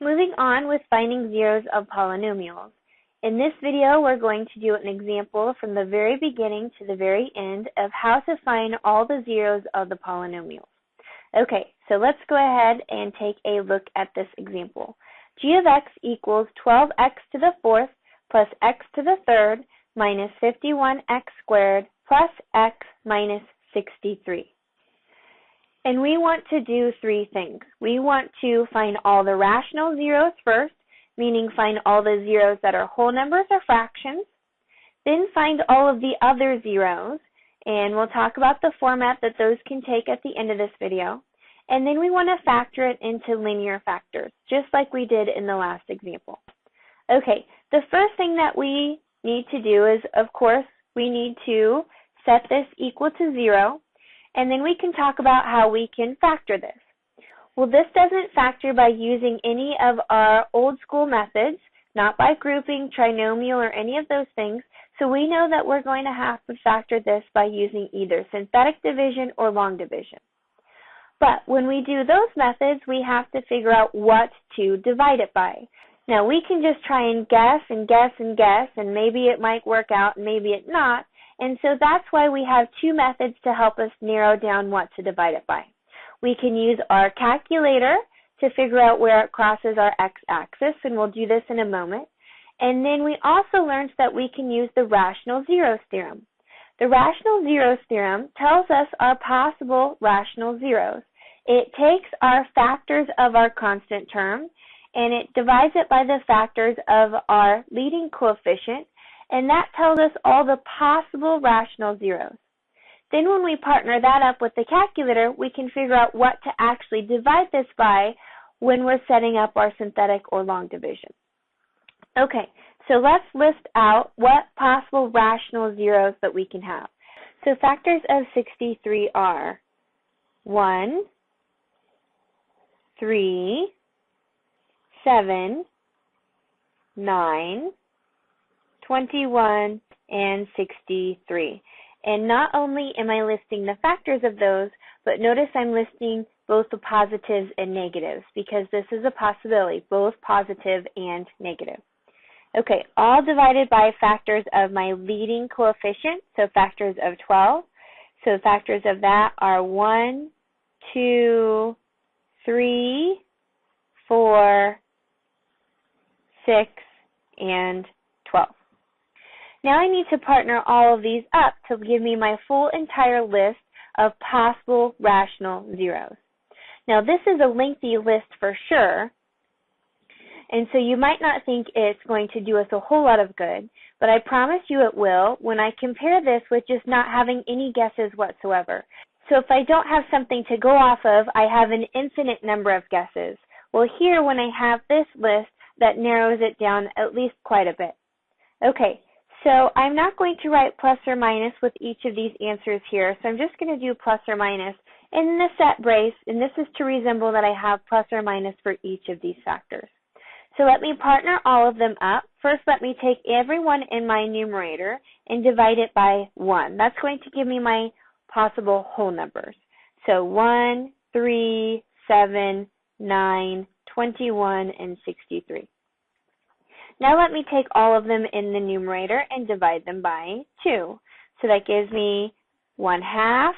Moving on with finding zeros of polynomials. In this video, we're going to do an example from the very beginning to the very end of how to find all the zeros of the polynomials. Okay, so let's go ahead and take a look at this example. G of x equals 12x to the fourth plus x to the third minus 51x squared plus x minus 63. And we want to do three things. We want to find all the rational zeros first, meaning find all the zeros that are whole numbers or fractions. Then find all of the other zeros, and we'll talk about the format that those can take at the end of this video. And then we want to factor it into linear factors, just like we did in the last example. Okay, the first thing that we need to do is, of course, we need to set this equal to 0, and then we can talk about how we can factor this. Well, this doesn't factor by using any of our old school methods, not by grouping, trinomial, or any of those things, so we know that we're going to have to factor this by using either synthetic division or long division. But when we do those methods, we have to figure out what to divide it by. Now, we can just try and guess and guess and guess, and maybe it might work out and maybe it not. And so that's why we have two methods to help us narrow down what to divide it by. We can use our calculator to figure out where it crosses our x-axis, and we'll do this in a moment. And then we also learned that we can use the rational zeros theorem. The rational zeros theorem tells us our possible rational zeros. It takes our factors of our constant term, and it divides it by the factors of our leading coefficient, and that tells us all the possible rational zeros. Then when we partner that up with the calculator, we can figure out what to actually divide this by when we're setting up our synthetic or long division. Okay, so let's list out what possible rational zeros that we can have. So factors of 63 are 1, 3, 7, 9, 21, and 63. And not only am I listing the factors of those, but notice I'm listing both the positives and negatives because this is a possibility, both positive and negative. Okay, all divided by factors of my leading coefficient, so factors of 12. So factors of that are 1, 2, 3, 4, 6, and 12. Now I need to partner all of these up to give me my full entire list of possible rational zeros. Now this is a lengthy list for sure, and so you might not think it's going to do us a whole lot of good, but I promise you it will when I compare this with just not having any guesses whatsoever. So if I don't have something to go off of, I have an infinite number of guesses. Well, here when I have this list, that narrows it down at least quite a bit. Okay, so I'm not going to write plus or minus with each of these answers here, so I'm just going to do plus or minus in the set brace, and this is to resemble that I have plus or minus for each of these factors. So let me partner all of them up. First, let me take every one in my numerator and divide it by 1. That's going to give me my possible whole numbers. So 1, 3, 7, 9, 21, and 63. Now let me take all of them in the numerator and divide them by 2. So that gives me 1 half,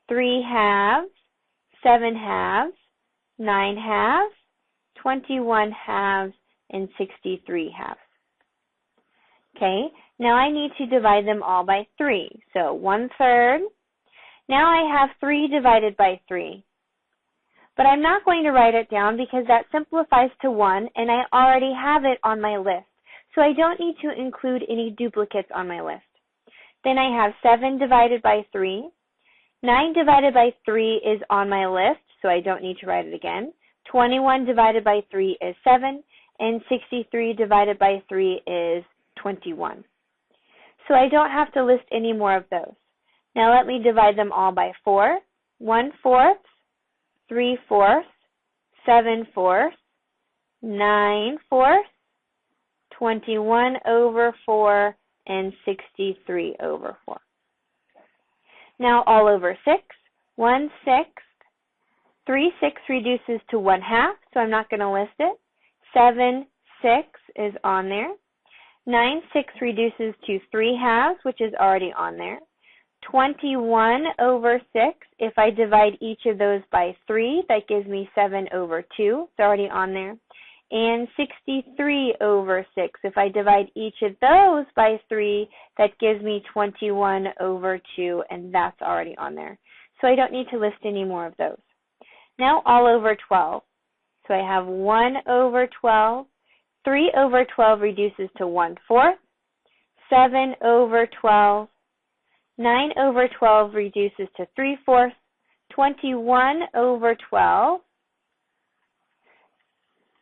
3 halves, 7 halves, 9 halves, 21 halves, and 63 halves. Okay, now I need to divide them all by 3. So 1/3. Now I have 3 divided by 3. But I'm not going to write it down because that simplifies to 1, and I already have it on my list. So I don't need to include any duplicates on my list. Then I have 7 divided by 3. 9 divided by 3 is on my list, so I don't need to write it again. 21 divided by 3 is 7, and 63 divided by 3 is 21. So I don't have to list any more of those. Now let me divide them all by 4. 1/4, 3/4, 7/4, 9/4, 21/4, and 63/4. Now all over 6, 1/6, 3/6 reduces to 1/2, so I'm not going to list it. 7, 6 is on there. 9, 6 reduces to 3/2, which is already on there. 21 over 6, if I divide each of those by 3, that gives me 7 over 2. It's already on there. And 63 over 6, if I divide each of those by 3, that gives me 21 over 2, and that's already on there. So I don't need to list any more of those. Now all over 12. So I have 1 over 12. 3 over 12 reduces to 1/4. 7 over 12. 9 over 12 reduces to 3/4. 21 over 12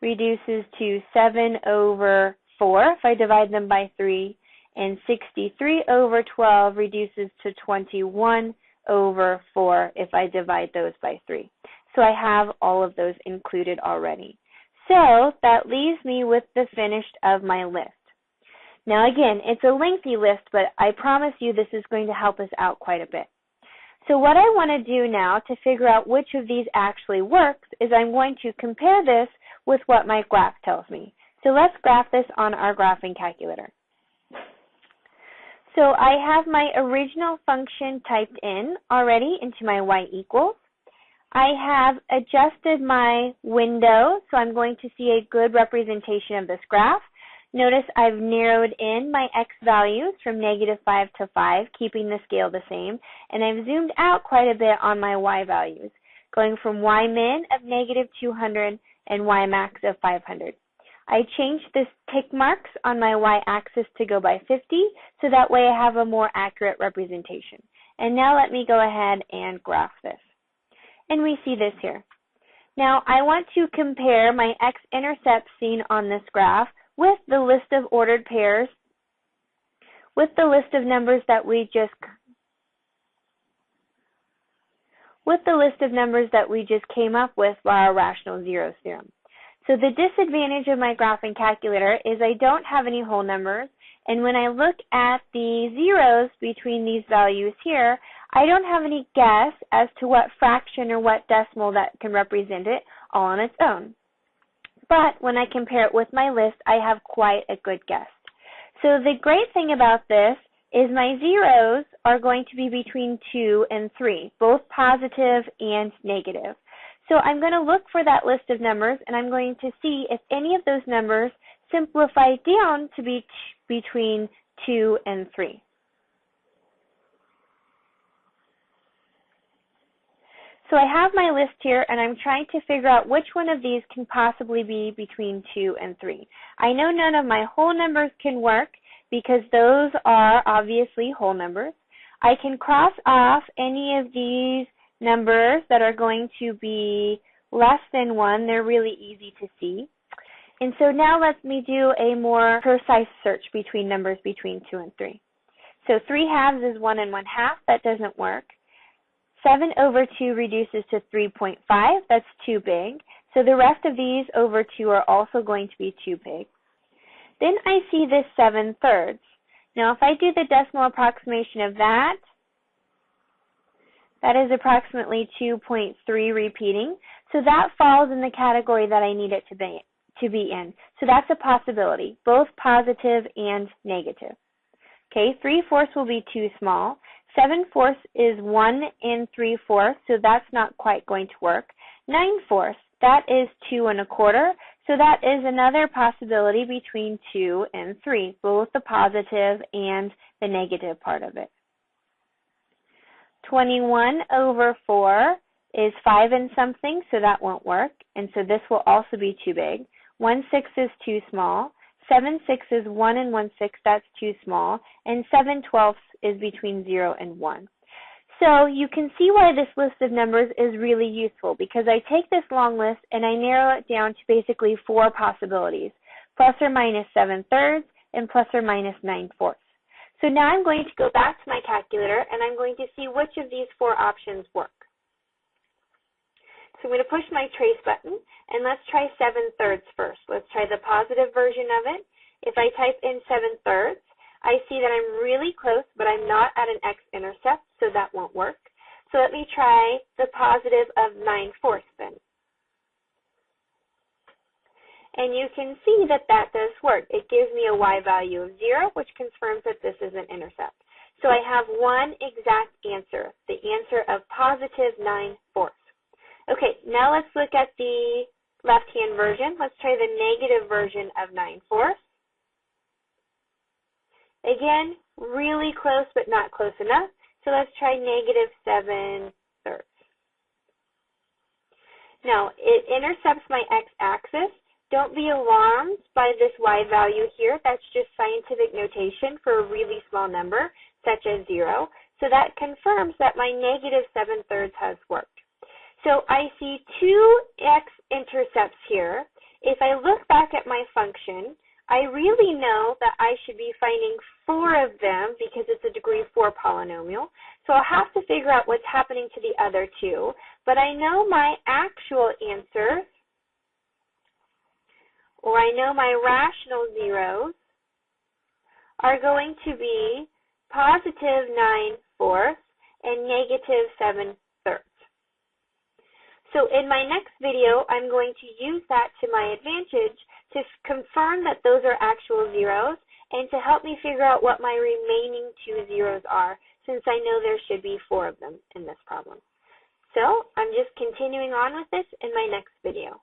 reduces to 7 over 4 if I divide them by 3. And 63 over 12 reduces to 21 over 4 if I divide those by 3. So I have all of those included already. So that leaves me with the finished of my list. Now again, it's a lengthy list, but I promise you this is going to help us out quite a bit. So what I want to do now to figure out which of these actually works is I'm going to compare this with what my graph tells me. So let's graph this on our graphing calculator. So I have my original function typed in already into my y equals. I have adjusted my window, so I'm going to see a good representation of this graph. Notice I've narrowed in my x values from -5 to 5, keeping the scale the same, and I've zoomed out quite a bit on my y values, going from y min of -200 and y max of 500. I changed the tick marks on my y-axis to go by 50, so that way I have a more accurate representation. And now let me go ahead and graph this. And we see this here. Now I want to compare my x-intercept seen on this graph with the list of ordered pairs, with the list of numbers that we just came up with by our rational zeros theorem. So the disadvantage of my graphing calculator is I don't have any whole numbers, and when I look at the zeros between these values here, I don't have any guess as to what fraction or what decimal that can represent it all on its own. But when I compare it with my list, I have quite a good guess. So the great thing about this is my zeros are going to be between 2 and 3, both positive and negative. So I'm going to look for that list of numbers, and I'm going to see if any of those numbers simplify down to be between 2 and 3. So I have my list here, and I'm trying to figure out which one of these can possibly be between 2 and 3. I know none of my whole numbers can work because those are obviously whole numbers. I can cross off any of these numbers that are going to be less than 1. They're really easy to see. And so now let me do a more precise search between numbers between 2 and 3. So 3/2 is 1 1/2. That doesn't work. 7 over 2 reduces to 3.5. That's too big. So the rest of these over 2 are also going to be too big. Then I see this 7/3. Now if I do the decimal approximation of that, that is approximately 2.3 repeating. So that falls in the category that I need it to be in. So that's a possibility, both positive and negative. Okay, 3/4 will be too small. 7/4 is 1 3/4, so that's not quite going to work. 9/4, that is 2 1/4, so that is another possibility between 2 and 3, both the positive and the negative part of it. 21 over 4 is 5 and something, so that won't work, and so this will also be too big. 1/6 is too small. 7/6 is 1 1/6, that's too small, and 7/12 is between 0 and 1. So you can see why this list of numbers is really useful, because I take this long list and I narrow it down to basically 4 possibilities, plus or minus 7/3 and plus or minus 9/4. So now I'm going to go back to my calculator and I'm going to see which of these 4 options work. So I'm going to push my trace button, and let's try 7/3 first. Let's try the positive version of it. If I type in 7/3, I see that I'm really close, but I'm not at an x-intercept, so that won't work. So let me try the positive of 9/4 then. And you can see that that does work. It gives me a y value of 0, which confirms that this is an intercept. So I have one exact answer, the answer of positive 9/4. Okay, now let's look at the left-hand version. Let's try the negative version of 9/4. Again, really close, but not close enough. So let's try negative 7/3. Now, it intercepts my x-axis. Don't be alarmed by this y value here. That's just scientific notation for a really small number, such as 0. So that confirms that my negative 7/3 has worked. So I see two x-intercepts here. If I look back at my function, I really know that I should be finding 4 of them because it's a degree 4 polynomial. So I'll have to figure out what's happening to the other 2. But I know my actual answers, or I know my rational zeros, are going to be positive 9/4 and negative 7/3. So in my next video, I'm going to use that to my advantage to confirm that those are actual zeros and to help me figure out what my remaining 2 zeros are, since I know there should be 4 of them in this problem. So I'm just continuing on with this in my next video.